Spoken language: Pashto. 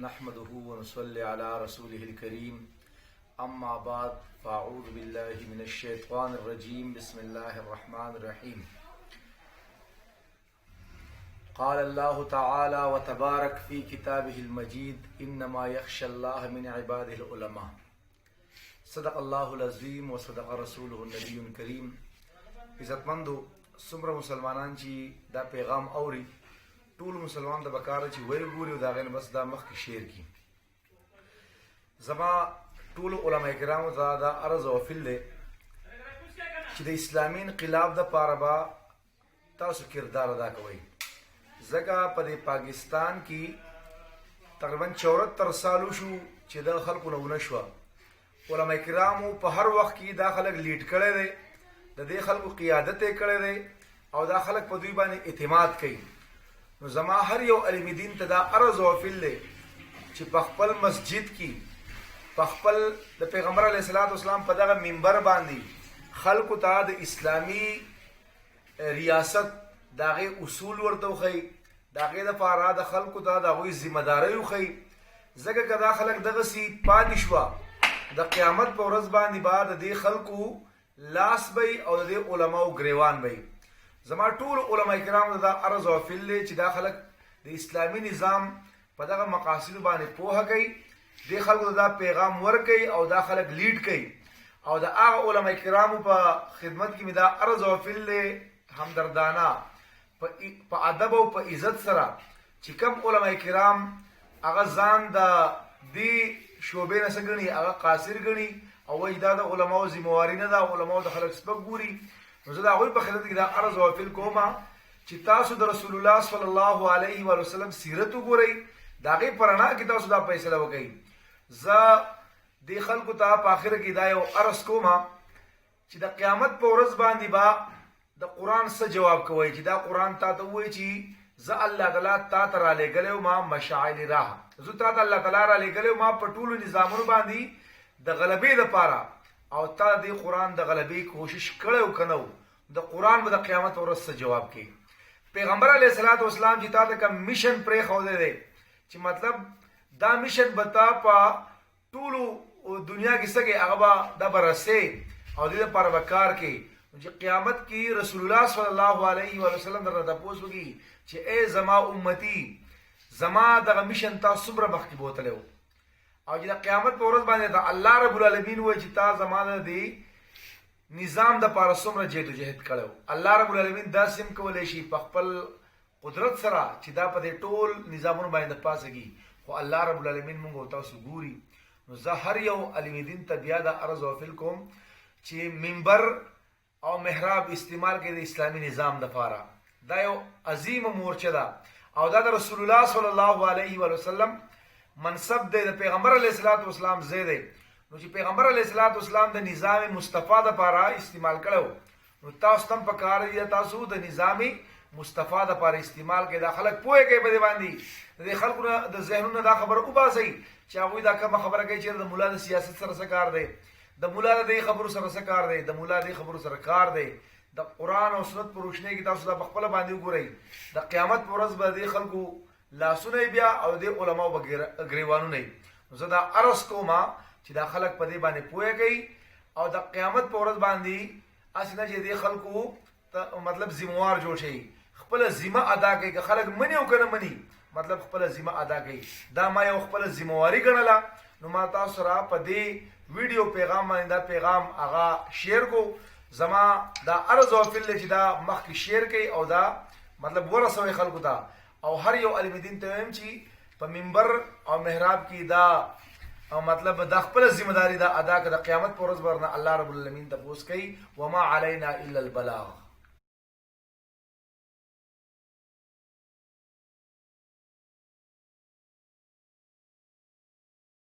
نحمده ونصلي على رسوله الكريم اما بعد فاعوذ بالله من الشيطان الرجيم بسم الله الرحمن الرحيم قال الله تعالى وتبارك في كتابه المجيد انما يخشى الله من عباده العلماء صدق الله العظيم وصدق رسوله النبي الكريم. عزتمندو سمره مسلمانان چې دا پیغام اوري ټول مسلمان د بکاره چې ویل ګوري او دا غن بس دا مخ کې شیر کی زما ټول علماء کرامو ته دا عرض او فل دی چې د اسلامي انقلاب د پاره با تاسو کردار ادا کوئ. ځکه په د پاکستان کې تقریبا 74 سالو شو چې د خلکو نه ونه شوه. علماء کرامو په هر وخت کې دا خلک لیډ کړی دی، د دې خلکو قیادت یې کړی دی او دا خلک په دوی باندې اعتماد کوي. نو زما هر یو علم دین ته دا عرض او فل دی چې په خپل مسجد کې په خپل د پیغمبر علیه الصلاۃ والسلام په دغه منبر باندې خلکو ته د اسلامي ریاست داغه اصول ورته وخی، داغه د پاره د خلکو ته د غوي ذمہ داری وخی. ځکه کدا خلک دغه سی پاتې شو د قیامت په ورځ باندې بعد د خلکو لاس بی او د علماو گریوان بی. زما ټول علماء کرام دا عرض او فل چې دا خلک د اسلامی نظام په دغه مقاصد باندې پوهه کوي، د خلکو دا پیغام ورکوي او دا خلک لیډ کوي او دا هغه علماء کرامو په خدمت کې دا عرض او فل همدردانه په ادب او په عزت سره چې کوم علماء کرام هغه ځان د دې شوبې نه سګني هغه قاصر ګڼي او وایي دا د علماو ذمہواری نه ده، علماو د خلک سپک ګوري. نو زه د هغوی په خدمت کې دا عرض او فل کومه چې تاسو د رسول الله صلی الله علیه و وسلم سیرت وګورئ، د هغې په رڼا کې تاسو دا فیصله وکړئ. زه دې خلکو ته په آخره کې دا یو عرض کومه چې د قیامت په ورځ باندې به د قرآن څه جواب کوئ چې دا قرآن تا ته ووایي چې زه الله تعالی تا ته رالیږلی وم مشاعل راه، زه تا ته الله تعالی رالیږلی وم په ټولو نظامونو باندې د غلبې دپاره او تا د قرآن د غلبې کوشش کړی او که نه د قرآن به د قیامت ورځ څه جواب کوي. پیغمبر علیه الصلاۃ والسلام چې تا ته کوم میشن پرېښودی دی چې مطلب دا میشن به تا په ټولو دنیا کې څه کوي هغه به دا به رسې او دې دپاره به کار کوي چې قیامت کې رسول الله صلی الله علیه و وسلم درته تپوس وکړي چې ای زما امتي زما دغه میشن تا څومره مخکې بوتلی و او چې د قیامت په ورځ باندې د الله رب العالمین وایي چې تا زما د نظام د پاره څومره جهد و جهد کړی. الله رب العالمین داسې هم کولی شي په خپل قدرت سره چې دا په دې ټول نظامونو باندې د پاسه کي، خو الله رب العالمین موږ او تاسو ګوري. نو زه هر یو علم دین ته بیا دا عرض او فل کوم چې منبر او محراب استعمال کوي د اسلامي نظام دپاره. دا یو عظیم مورچه ده او دا د رسول الله صلی الله علیه و وسلم منصب دی، د پیغمبر علیه الصلاۃ والسلام ځای دی. نو چې پیغمبر علیه الصلاۃ والسلام د نظام مصطفی دپاره استعمال کړی نو تاسو هم پکار دی تاسو د نظام مصطفی دپاره استعمال کړئ. دا خلک پوهېږئ په دې باندې د خلکو نه د ذهنونو دا خبره وباسئ چې هغوی دا کومه خبره کوي چې د ملا د سیاست سره څه کار دی، د ملا د دې خبرو سره څه کار دی، د ملا د دې خبرو سره کار دی. د قرآن او سنت په روشنۍ کې تاسو دا په خپله باندې وګورئ. د قیامت په ورځ به د خلکو لاسونه بیا او د علماو به ګریوانونه وي. زه دا عرض کومه چې دا خلک په دې باندې پوهېږئ او د قیامت په ورځ باندې هسې نه چې دې خلکو مطلب ذموار جوړ شي، خپله ذمه ادا کوي. که خلک مني او که نه مني مطلب خپله ذمه ادا کوي. دا ما یو خپله ذمواري ګڼله. نو ما تاسو سره په دې ویډیو پیغام باندې دا پیغام هغه شیر کو. زما دا عرض او فل چې دا مخکې شیر کوي او دا مطلب ورسوي خلکو ته او هر یو علم دین ته وایم چې په منبر او محراب کې دا مطلب دا خپل ذمہ داری دا ادا کړه. د قیامت پر ورځ ورنه الله رب العالمین تپوس کوي وما علینا الا البلاغ.